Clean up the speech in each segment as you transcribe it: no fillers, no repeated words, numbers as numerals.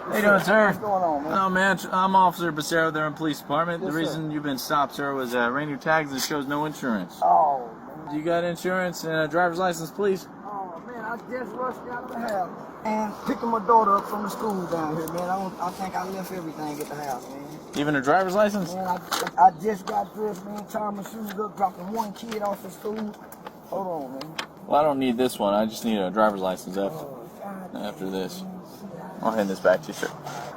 How you doing, sir? What's going on, man? Oh, man, I'm Officer Becerra there in the police department. Yes, the reason sir. you've been stopped, sir, was ran your tags that shows no insurance. Oh, man. Do you got insurance and a driver's license, please? Oh, man, I just rushed out of the house. And picking my daughter up from the school down here, man. I think I left everything at the house, man. Even a driver's license? Man, I just got dressed, man, tying my shoes up, dropping one kid off at school. Hold on, man. Well, I don't need this one. I just need a driver's license Oh, God. after this. I'll hand this back to you, sir.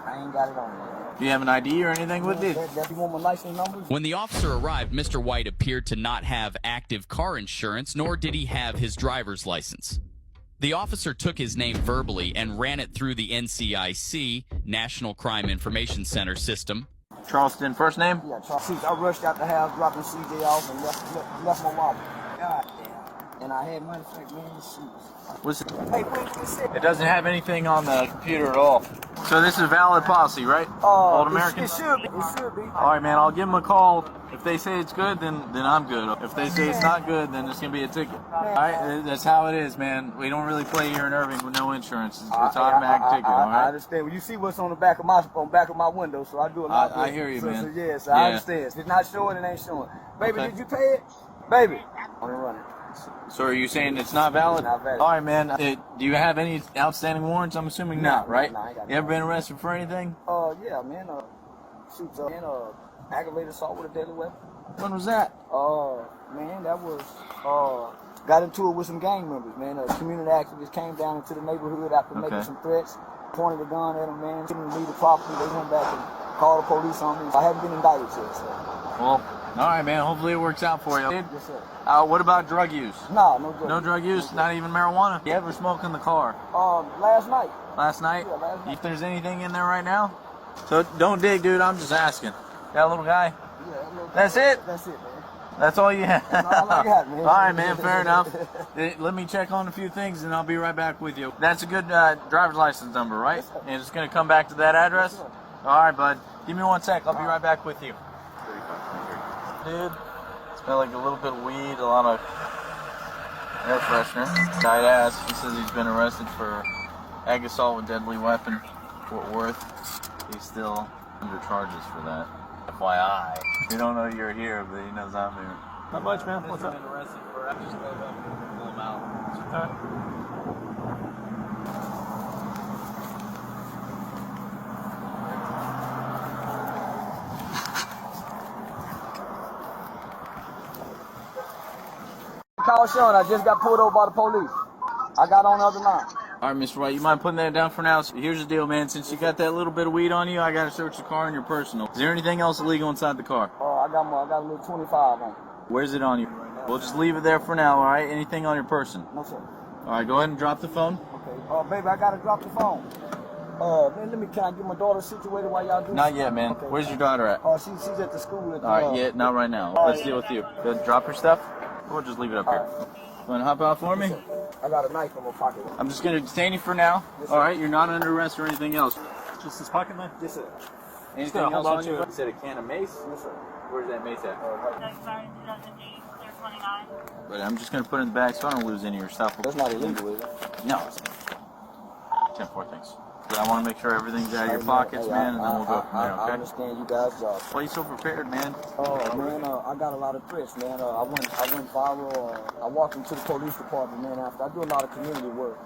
I ain't got it on me. Do you have an ID or anything with you? That you want my license number? When the officer arrived, Mr. White appeared to not have active car insurance, nor did he have his driver's license. The officer took his name verbally and ran it through the NCIC, National Crime Information Center system. Charleston, first name? Yeah, Charles. I rushed out the house, dropping CJ off, and left my wallet. God damn. And I had money for man, shoes. Hey, It doesn't have anything on the computer at all. So this is a valid policy, right? Old American? It should be. It should be. All right, man, I'll give them a call. If they say it's good, then I'm good. If they say it's not good, then it's going to be a ticket. All right, that's how it is, man. We don't really play here in Irving with no insurance. It's automatic ticket, all right? I understand. Well, you see what's on the back of my window, so I do a lot of I hear you, man. So, yes, I understand. If it's not showing, it ain't showing. Baby, Okay. did you pay it? Baby, I'm running. So are you saying it's not valid? Not valid. All right, man. Do you have any outstanding warrants? I'm assuming not, right? No, I ain't got You ever been arrested for anything? Yeah, man. Aggravated assault with a deadly weapon. When was that? Man, that was, got into it with some gang members, man. A community activist came down into the neighborhood after making some threats, pointed a gun at them, man, couldn't leave the property. They went back and called the police on me. I haven't been indicted yet, so. Well, all right, man. Hopefully it works out for you. Yes, sir. What about drug use? No drug use. No drug use? Not even marijuana? You ever smoke in the car? Last night. Last night? Yeah, last night. If there's anything in there right now? So don't dig, dude. I'm just asking. That little guy? Yeah, That's it? That's it, man. That's all you have? That's all I got, man. All right, man. Fair enough. Let me check on a few things, and I'll be right back with you. That's a good driver's license number, right? Yes, sir. And it's going to come back to that address? Yes, sir. All right, bud. Give me 1 sec. I'll be right back with you. Dude, smell like a little bit of weed, a lot of air freshener. Guy asked. He says he's been arrested for ag assault with deadly weapon, Fort Worth. He's still under charges for that. FYI. We don't know you're here, but he knows I'm here. Not much, man. What's up? Been arrested for ag assault, pull him out. All right. Call Sean, I just got pulled over by the police. I got on the other line. All right, Mr. White, you mind putting that down for now? So here's the deal, man. Since you got that little bit of weed on you, I got to search the car and your personal. Is there anything else illegal inside the car? I got a little 25 on. Where's it on you? We'll just leave it there for now, all right? Anything on your person? No, sir. All right, go ahead and drop the phone. Okay. Baby, I got to drop the phone. Man, can I get my daughter situated while y'all do Not yet, man. Okay. Where's your daughter at? She's at the school. All right, yeah, not right now. Let's deal with you. Go ahead, drop your stuff. We'll just leave it up here. You want to hop out for me? I got a knife in my pocket. I'm just going to detain you for now. Yes, All right, you're not under arrest or anything else. Just his pocket knife? Yes, sir. Anything hold else on on to you? it. You said a can of mace? Yes, sir. Where's that mace at? Expired 2008, clear 29. But I'm just going to put it in the bag so I don't lose any of your stuff. That's not illegal, is it? No. 10-4, thanks. But I want to make sure everything's out of your pockets, man, and then we'll go from there, I okay? understand you guys' job. Why you so prepared, man? Man, I got a lot of threats, man. I went viral. I walked into the police department, man. After I do a lot of community work,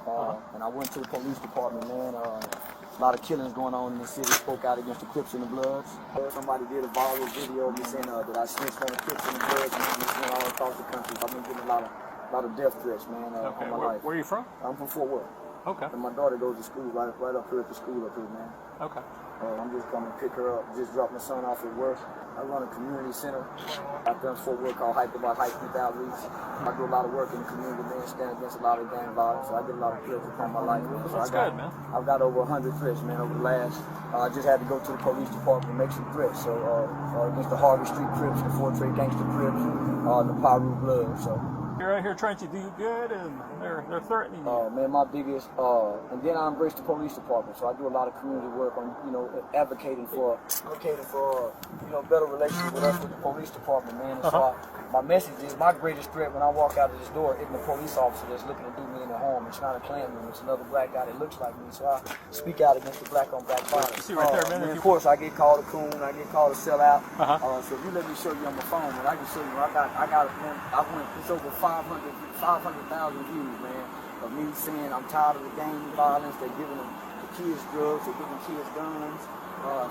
and I went to the police department, man. A lot of killings going on in the city. Spoke out against the Crips and the Bloods. Somebody did a viral video of me saying that I snitched on the Crips and the Bloods, and all across the country. I've been getting a lot of death threats, man. Okay. On my life. Where are you from? I'm from Fort Worth. Okay. And my daughter goes to school right up here at the school up here, man. Okay. I'm just coming to pick her up. Just dropped my son off at work. I run a community center out there in Fort Worth called Hype Youth Outreach. I do a lot of work in the community, man, stand against a lot of gang violence. So I get a lot of threats upon my life. So That's good, man. I've got over 100 threats, man, over the last. I just had to go to the police department and make some threats. So against the Harvey Street Crips, the Fort Trade Gangster Crips, the Pyru Blood. So. You're out here trying to do good, and they're threatening you. Man, my biggest, and then I embraced the police department, so I do a lot of community work on, advocating for, better relations with us with the police department, man. And so My message is my greatest threat when I walk out of this door isn't a police officer that's looking to do me any harm. It's not a Klansman. It's another black guy that looks like me. So I speak out against the black on black violence. See right there, man. Of course, I get called a coon. I get called a sellout. Uh-huh. So if you let me show you on my phone, man, I can show you. I went. It's over 500,000 views, man, of me saying I'm tired of the gang violence. They're giving the kids drugs. They're giving kids guns.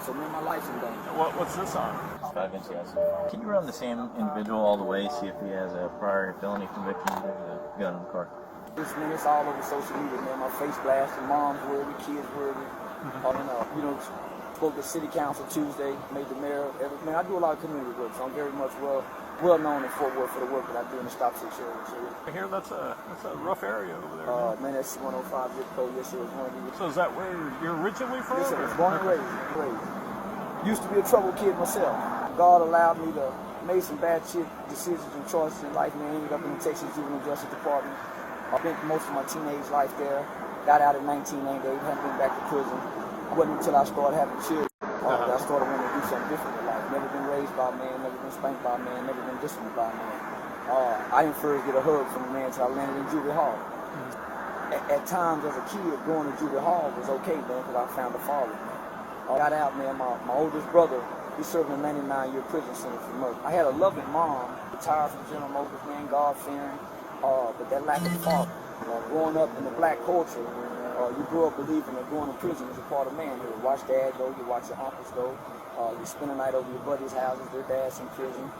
So man, my life's in danger. What's this on? 5 inch, yes. Can you run the same individual all the way, see if he has a prior felony conviction with a gun in the car? It's all over social media, man. My face blasted, mom's worthy, kids worthy. Spoke to city council Tuesday, made the mayor. Man, I do a lot of community work, so I'm very much well known in Fort Worth for the work that I do in the Stop 6 area. So, I hear that's a rough area over there. man, that's 105 zip code. Yes, it was one of these. So is that where you're originally from? Yes, I was born and raised. Used to be a troubled kid myself. God allowed me to make some bad decisions and choices in life, man. Ended up in the Texas Juvenile Justice Department. I spent most of my teenage life there. Got out in 1998, haven't been back to prison. It wasn't until I started having children that I started wanting to do something different in life. Never been raised by a man, never been spanked by a man, never been disciplined by a man. I didn't first get a hug from a man until I landed in juvie hall. At times as a kid, going to juvie hall was okay, man, because I found a father. I got out, man. My oldest brother, he served a 99-year prison sentence for murder. I had a loving mom, retired from General Motors, man, God-fearing, but that lack of father. Growing up in the black culture, you grew up believing that going to prison is a part of manhood. You watch dad go, you watch your uncles go. You spend a night over your buddies' houses, their dad's in prison.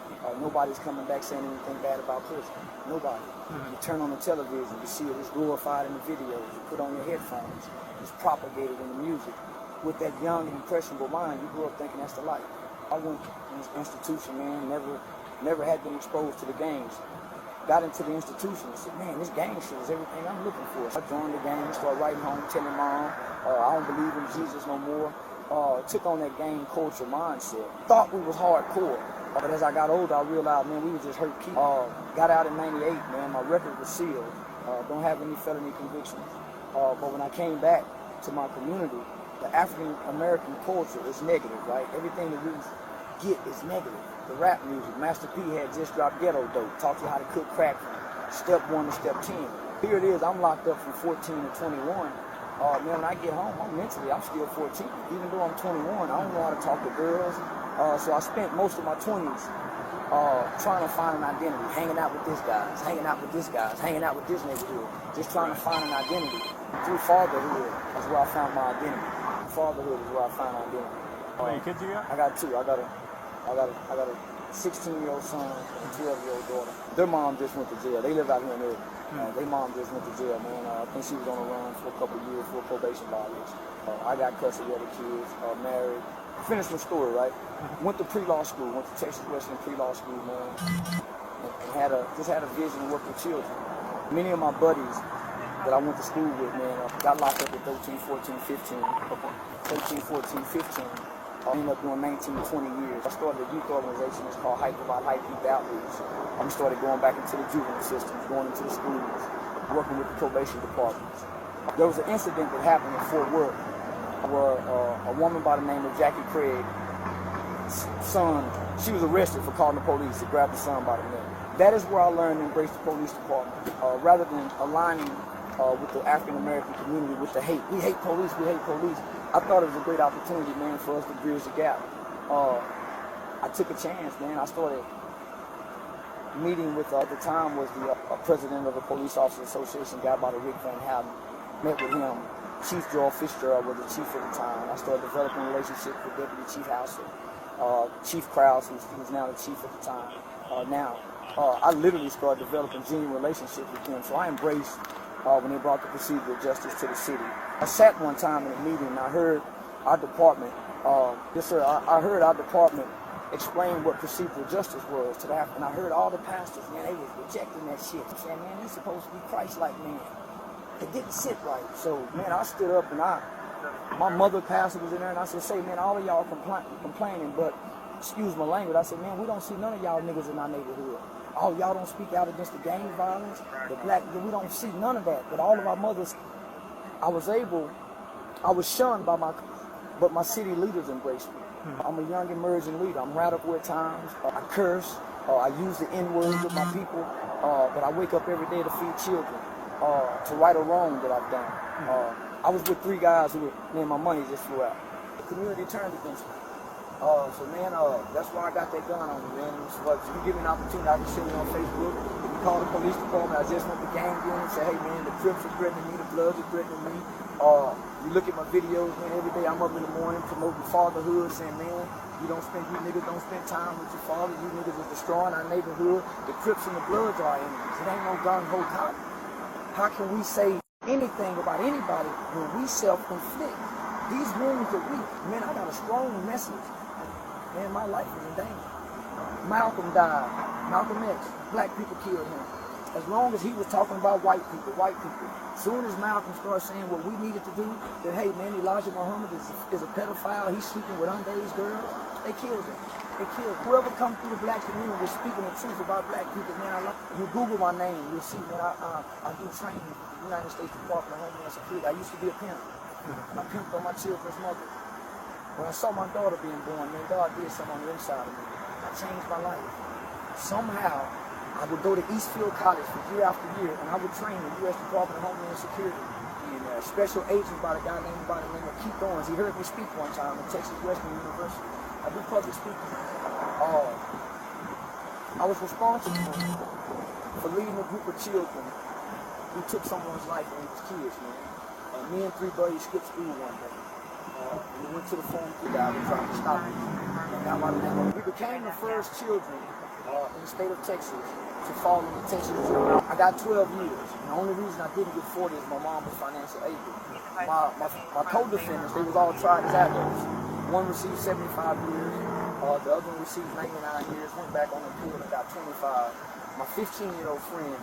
Nobody's coming back saying anything bad about prison. Nobody. You turn on the television, you see it. It's glorified in the videos. You put on your headphones. It's propagated in the music. With that young, impressionable mind, you grew up thinking that's the life. I went to this institution, man, never had been exposed to the gangs. Got into the institution and said, man, this gang shit is everything I'm looking for. So I joined the gang, started writing home, telling mom, I don't believe in Jesus no more. Took on that gang culture mindset. Thought we was hardcore. But as I got older, I realized, man, we was just hurt kids. Got out in 98, man, my record was sealed. Don't have any felony convictions. But when I came back to my community, the African American culture is negative, right? Everything that we get is negative. The rap music, Master P had just dropped Ghetto Dope, taught you how to cook crack from step 1 to step 10. Here it is, I'm locked up from 14 to 21. Man, when I get home, I'm still 14. Even though I'm 21, I don't know how to talk to girls. So I spent most of my 20s trying to find an identity, hanging out with this guys, hanging out with this guys, hanging out with this neighborhood, just trying to find an identity. Through fatherhood is where I found my identity. Fatherhood is where I found identity. How many kids you got? I got 2. I got a 16-year-old son and a 12-year-old daughter. Their mom just went to jail. They live out here in Irving. Their mom just went to jail, man. I think she was on the run for a couple of years for probation violation. I got custody of the kids, married. Finished my story, right? Went to pre-law school, went to Texas Western pre-law school, man. And just had a vision to work with children. Many of my buddies that I went to school with, man, got locked up at 13, 14, 15. 13, 14, 15. I ended up doing 19, 20 years. I started a youth organization. It's called Hype About Hype Youth Outreach. I started going back into the juvenile systems, going into the schools, working with the probation departments. There was an incident that happened in Fort Worth where a woman by the name of Jackie Craig's son, she was arrested for calling the police to grab the son by the neck. That is where I learned to embrace the police department. Rather than aligning with the African American community with the hate. We hate police, we hate police. I thought it was a great opportunity, man, for us to bridge the gap. I took a chance, man. I started meeting with, at the time was the president of the Police Officers Association, a guy by the Rick Van Houten. Met with him. Chief Joel Fitzgerald was the chief at the time. I started developing relationships with Deputy Chief Hauser, Chief Krause, who's now the chief at the time. I literally started developing genuine relationships with them. So I embraced when they brought the procedural justice to the city. I sat one time in a meeting and I heard our department, I heard our department explain what procedural justice was to that. And I heard all the pastors, man, they was rejecting that shit. They said, man, he's supposed to be Christ-like, man. It didn't sit right. So, man, I stood up and my mother pastor was in there and I said, say, man, all of y'all complaining, but excuse my language. I said, man, we don't see none of y'all niggas in our neighborhood. Oh, y'all don't speak out against the gang violence, the black, we don't see none of that. But all of our mothers, I was shunned but my city leaders embraced me. I'm a young emerging leader. I'm radical at times. I curse. I use the N-word with my people, but I wake up every day to feed children, to right a wrong that I've done. I was with 3 guys who were, man, my money just flew out. The community turned against me. So man, that's why I got that gun on me, man. So if you give me an opportunity, I can show you on Facebook. If you call the police department, I just want the gang in and say, hey man, the Crips are threatening me, the Bloods are threatening me. You look at my videos, man, every day I'm up in the morning promoting fatherhood, saying, man, you niggas don't spend time with your father, you niggas are destroying our neighborhood. The Crips and the Bloods are our enemies. It ain't no gung-ho cop. How can we say anything about anybody when we self-inflict? These wounds are weak. Man, I got a strong message. Man, my life is in danger. Malcolm died. Malcolm X. Black people killed him. As long as he was talking about white people. Soon as Malcolm started saying what we needed to do, that hey man, Elijah Muhammad is a pedophile, he's sleeping with underage girls, they killed him. Whoever comes through the black community is speaking the truth about black people, man. You Google my name, you'll see, man, I do training with the United States Department of Homeland Security. I used to be a pimp. I pimped on my children's mother. When I saw my daughter being born, man, God did something on the inside of me. I changed my life. Somehow, I would go to Eastfield College for year after year, and I would train the U.S. Department of Homeland Security and a special agent by the name of Keith Owens. He heard me speak one time at Texas Western University. I do public speaking. I was responsible for leading a group of children who took someone's life when he was kids, man. Me and 3 buddies skipped school one day. We went to the phone to die and tried to stop it. We became the first children in the state of Texas to fall in the Texas jury. I got 12 years. And the only reason I didn't get 40 is my mom was financial aid. My co-defendants, they was all tried as adults. One received 75 years. The other one received 99 years. Went back on appeal and got 25. My 15-year-old friend,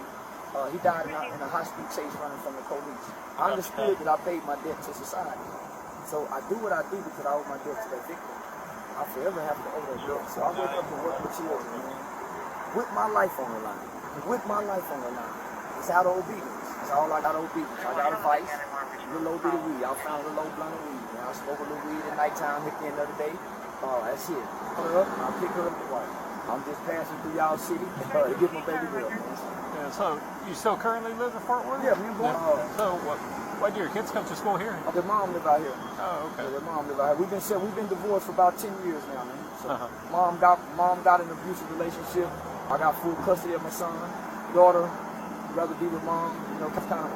he died in a high-speed chase running from the police. I understood that I paid my debt to society. So I do what I do because I owe my debt to that victim. I forever have to owe that debt. So I wake up and work with children, man. With my life on the line. It's out of obedience. It's all I got obedience. I got a vice, a little old bit of weed. I found a little blunt of weed. Man, I smoke a little weed at nighttime, hit the end of the day. That's it. Put her up, and I'll pick her up the wife. I'm just passing through y'all city to get my baby girl. Yeah, so you still currently live in Fort Worth? Yeah, me and boy. So what do your kids come to school here? Their mom live out here. Oh, okay. Yeah, their mom live out here. We've been divorced for about 10 years now, man. So mom got an abusive relationship. I got full custody of my son. Daughter, rather be with mom. You know, kind of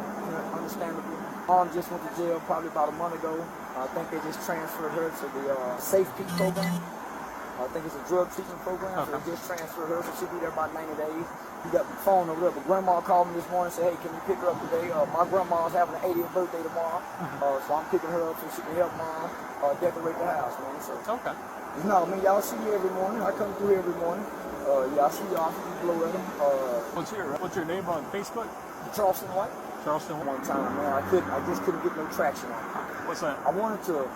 understandable. Mom just went to jail probably about a month ago. I think they just transferred her to the Safe Peak program. I think it's a drug treatment program, so they just transferred her, so she'll be there about 90 days. You got the phone over there, but grandma called me this morning and said, hey, can you pick her up today? My grandma's having an 80th birthday tomorrow, so I'm picking her up so she can help mom decorate the house, man. So, okay. No, I mean, y'all see me every morning. I come through every morning. Yeah, I see y'all. You blow at them. What's your name on Facebook? Charleston White. Charleston White. One time, man, I just couldn't get no traction on it. What's that? I wanted to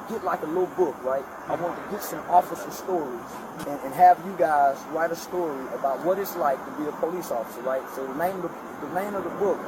get like a little book, right? I wanted to get some officer stories and have you guys write a story about what it's like to be a police officer, right? So the name of the book